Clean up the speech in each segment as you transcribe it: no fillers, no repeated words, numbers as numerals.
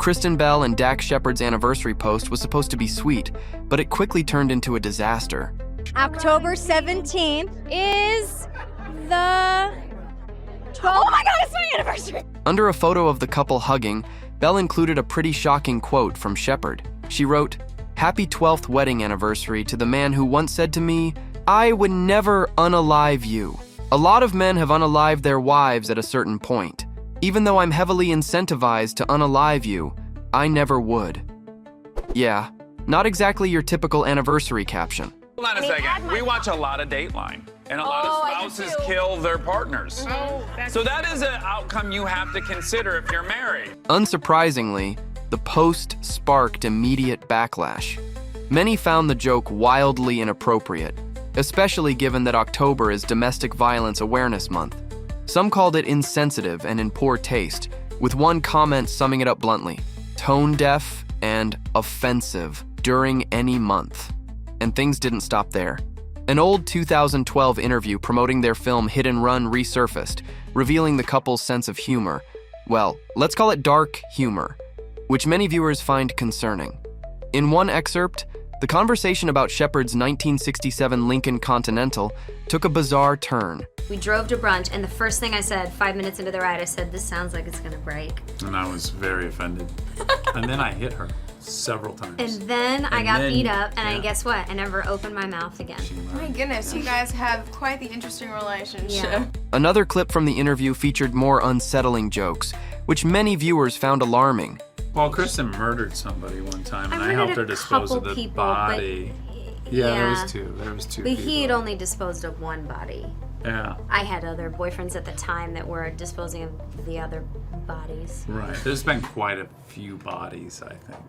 Kristen Bell and Dax Shepard's anniversary post was supposed to be sweet, but it quickly turned into a disaster. October 17th is the 12th. Oh my God, it's my anniversary! Under a photo of the couple hugging, Bell included a pretty shocking quote from Shepard. She wrote, "Happy 12th wedding anniversary to the man who once said to me, 'I would never unalive you.' A lot of men have unalived their wives at a certain point. Even though I'm heavily incentivized to unalive you, I never would." Yeah, not exactly your typical anniversary caption. Hold on a second. We watch a lot of Dateline, and a lot of spouses kill their partners. So that is an outcome you have to consider if you're married. Unsurprisingly, the post sparked immediate backlash. Many found the joke wildly inappropriate, especially given that October is Domestic Violence Awareness Month. Some called it insensitive and in poor taste, with one comment summing it up bluntly: tone deaf and offensive during any month. And things didn't stop there. An old 2012 interview promoting their film Hit and Run resurfaced, revealing the couple's sense of humor. Well, let's call it dark humor, which many viewers find concerning. In one excerpt, the conversation about Shepard's 1967 Lincoln Continental took a bizarre turn. We drove to brunch, and the first thing I said 5 minutes into the ride, I said, "This sounds like it's gonna break." And I was very offended. And then I hit her several times. And then I got then- beat up, and yeah. guess what? I never opened my mouth again. My goodness, you guys have quite the interesting relationship. Yeah. Another clip from the interview featured more unsettling jokes, which many viewers found alarming. Well, Kristen murdered somebody one time, and I murdered helped her a dispose of couple the people, body. but- Yeah, there yeah. was two. There was two But people. he had only disposed of one body. Yeah, I had other boyfriends at the time that were disposing of the other bodies. right. There's been quite a few bodies, I think.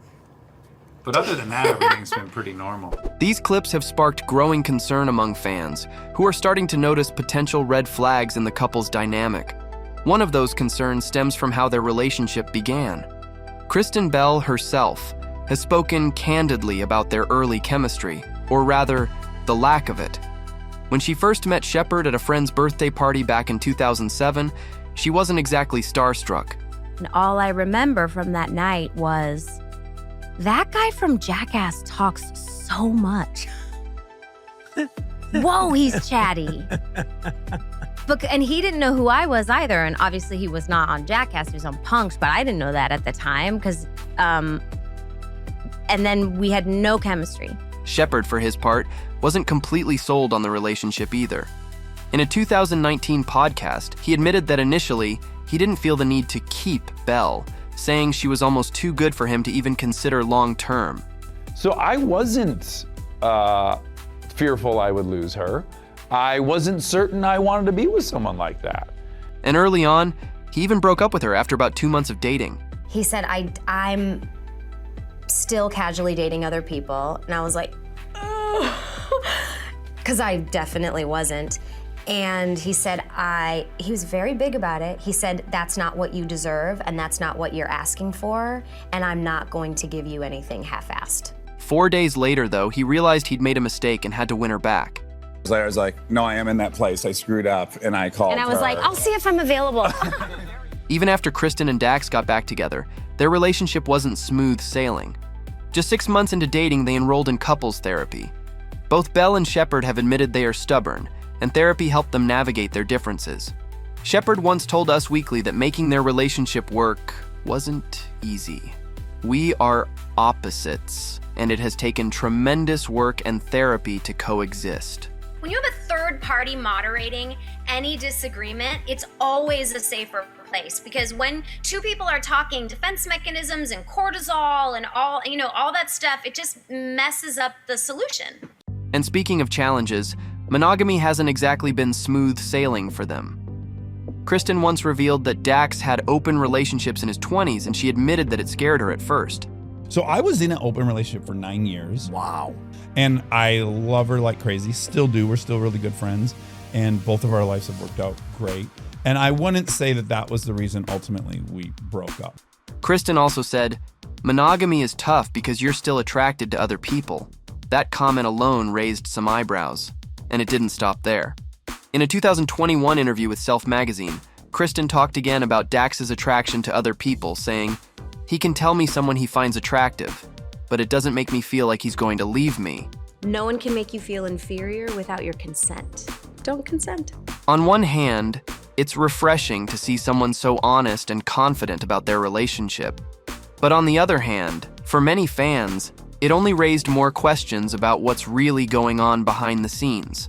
But other than that, everything's been pretty normal. These clips have sparked growing concern among fans, who are starting to notice potential red flags in the couple's dynamic. One of those concerns stems from how their relationship began. Kristen Bell herself has spoken candidly about their early chemistry, or rather, the lack of it. When she first met Shepard at a friend's birthday party back in 2007, she wasn't exactly starstruck. And all I remember from that night was, that guy from Jackass talks so much. Whoa, he's chatty. And he didn't know who I was either. And obviously he was not on Jackass, he was on Punks, but I didn't know that at the time because, and then we had no chemistry. Shepard, for his part, wasn't completely sold on the relationship either. In a 2019 podcast, he admitted that initially, he didn't feel the need to keep Belle, saying she was almost too good for him to even consider long-term. So I wasn't fearful I would lose her. I wasn't certain I wanted to be with someone like that. And early on, he even broke up with her after about 2 months of dating. He said, I'm still casually dating other people. And I was like, because I definitely wasn't. And he said, he was very big about it. He said, that's not what you deserve, and that's not what you're asking for, and I'm not going to give you anything half-assed. 4 days later, though, he realized he'd made a mistake and had to win her back. I was like, no, I am in that place. I screwed up, and I called And I was her. like, I'll see if I'm available. Even after Kristen and Dax got back together, their relationship wasn't smooth sailing. Just 6 months into dating, they enrolled in couples therapy. Both Belle and Shepard have admitted they are stubborn, and therapy helped them navigate their differences. Shepard once told Us Weekly that making their relationship work wasn't easy. We are opposites, and it has taken tremendous work and therapy to coexist. When you have a third party moderating any disagreement, it's always a safer place, because when two people are talking defense mechanisms and cortisol and all that stuff, it just messes up the solution. And speaking of challenges, monogamy hasn't exactly been smooth sailing for them. Kristen once revealed that Dax had open relationships in his 20s, and she admitted that it scared her at first. So I was in an open relationship for 9 years. Wow. And I love her like crazy, still do. We're still really good friends, and both of our lives have worked out great. And I wouldn't say that that was the reason ultimately we broke up. Kristen also said, monogamy is tough because you're still attracted to other people. That comment alone raised some eyebrows, and it didn't stop there. In a 2021 interview with Self magazine, Kristen talked again about Dax's attraction to other people, saying, He can tell me someone he finds attractive, but it doesn't make me feel like he's going to leave me. No one can make you feel inferior without your consent. Don't consent. On one hand, it's refreshing to see someone so honest and confident about their relationship. But on the other hand, for many fans, it only raised more questions about what's really going on behind the scenes.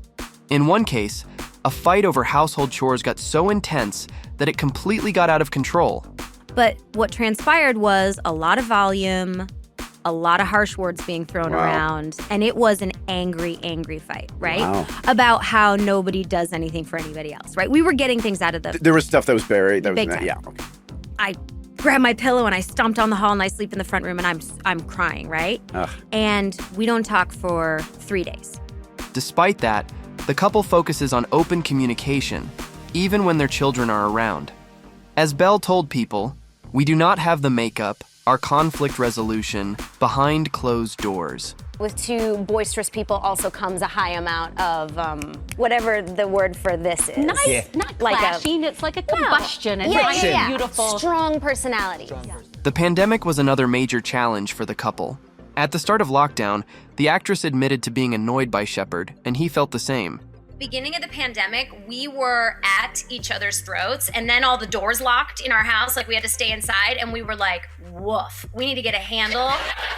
In one case, a fight over household chores got so intense that it completely got out of control. But what transpired was a lot of volume, a lot of harsh words being thrown around, and it was an angry, angry fight, right? Wow. About how nobody does anything for anybody else, right? We were getting things out of the There was stuff that was buried. That was Big time. yeah. Okay. I grabbed my pillow and I stomped down the hall and I sleep in the front room and I'm crying, right? Ugh. And we don't talk for 3 days. Despite that, the couple focuses on open communication, even when their children are around. As Belle told People, we do not have the makeup, our conflict resolution, behind closed doors. With two boisterous people also comes a high amount of whatever the word for this is. Nice, Yeah. not Like a- clashing. It's like a combustion. It's like a beautiful. Strong personalities. The pandemic was another major challenge for the couple. At the start of lockdown, the actress admitted to being annoyed by Shepard, and he felt the same. Beginning of the pandemic, we were at each other's throats, and then all the doors locked in our house. Like, we had to stay inside, and we were like, woof, we need to get a handle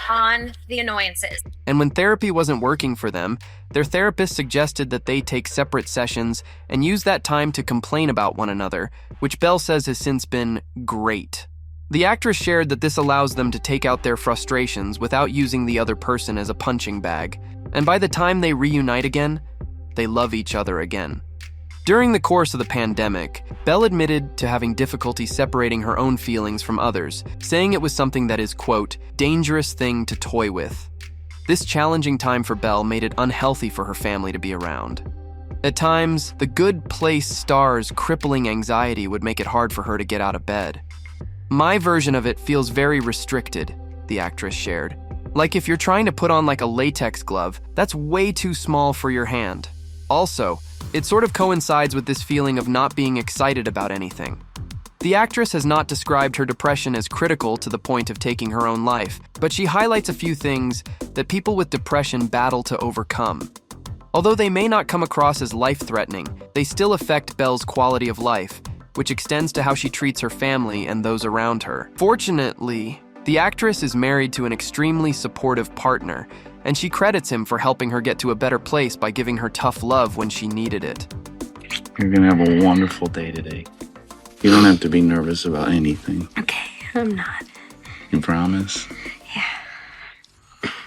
on the annoyances. And when therapy wasn't working for them, their therapist suggested that they take separate sessions and use that time to complain about one another, which Belle says has since been great. The actress shared that this allows them to take out their frustrations without using the other person as a punching bag. And by the time they reunite again, they love each other again. During the course of the pandemic, Belle admitted to having difficulty separating her own feelings from others, saying it was something that is, quote, dangerous thing to toy with. This challenging time for Belle made it unhealthy for her family to be around. At times, the Good Place star's crippling anxiety would make it hard for her to get out of bed. My version of it feels very restricted, the actress shared. Like if you're trying to put on like a latex glove, that's way too small for your hand. Also, it sort of coincides with this feeling of not being excited about anything. The actress has not described her depression as critical to the point of taking her own life, but she highlights a few things that people with depression battle to overcome. Although they may not come across as life-threatening, they still affect Belle's quality of life, which extends to how she treats her family and those around her. Fortunately, the actress is married to an extremely supportive partner, and she credits him for helping her get to a better place by giving her tough love when she needed it. You're gonna have a wonderful day today. You don't have to be nervous about anything. Okay, I'm not. You promise?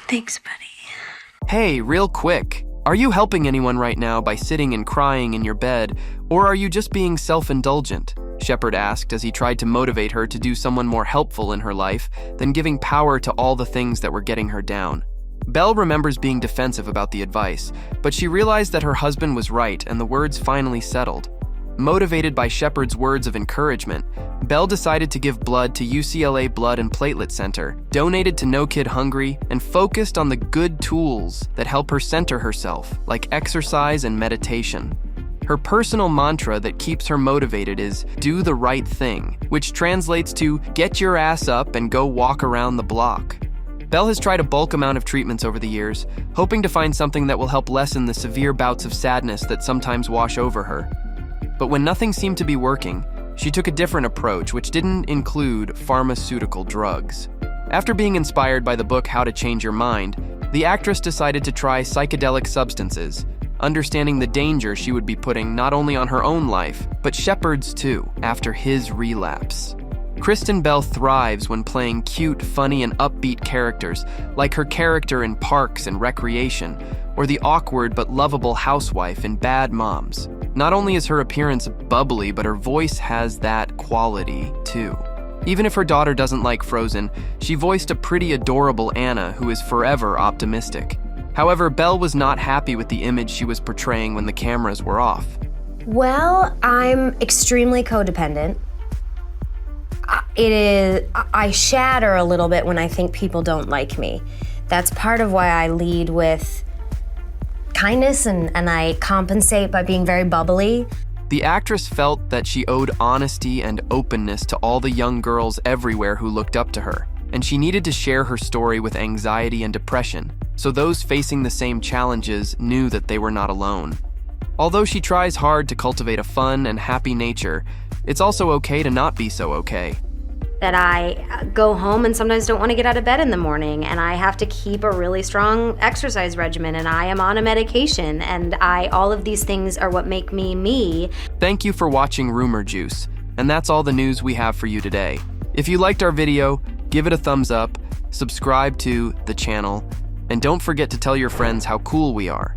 Thanks, buddy. Hey, real quick, are you helping anyone right now by sitting and crying in your bed, or are you just being self-indulgent? Shepard asked as he tried to motivate her to do someone more helpful in her life than giving power to all the things that were getting her down. Belle remembers being defensive about the advice, but she realized that her husband was right and the words finally settled. Motivated by Shepard's words of encouragement, Belle decided to give blood to UCLA Blood and Platelet Center, donated to No Kid Hungry, and focused on the good tools that help her center herself, like exercise and meditation. Her personal mantra that keeps her motivated is, do the right thing, which translates to, get your ass up and go walk around the block. Belle has tried a bulk amount of treatments over the years, hoping to find something that will help lessen the severe bouts of sadness that sometimes wash over her. But when nothing seemed to be working, she took a different approach, which didn't include pharmaceutical drugs. After being inspired by the book How to Change Your Mind, the actress decided to try psychedelic substances, understanding the danger she would be putting not only on her own life, but Shepard's too, after his relapse. Kristen Bell thrives when playing cute, funny, and upbeat characters, like her character in Parks and Recreation, or the awkward but lovable housewife in Bad Moms. Not only is her appearance bubbly, but her voice has that quality, too. Even if her daughter doesn't like Frozen, she voiced a pretty adorable Anna who is forever optimistic. However, Belle was not happy with the image she was portraying when the cameras were off. Well, I'm extremely codependent. I shatter a little bit when I think people don't like me. That's part of why I lead with kindness and I compensate by being very bubbly. The actress felt that she owed honesty and openness to all the young girls everywhere who looked up to her, and she needed to share her story with anxiety and depression, so those facing the same challenges knew that they were not alone. Although she tries hard to cultivate a fun and happy nature, it's also okay to not be so okay. That I go home and sometimes don't want to get out of bed in the morning, and I have to keep a really strong exercise regimen, and I am on a medication, and all of these things are what make me me. Thank you for watching Rumour Juice, and that's all the news we have for you today. If you liked our video, give it a thumbs up, subscribe to the channel, and don't forget to tell your friends how cool we are.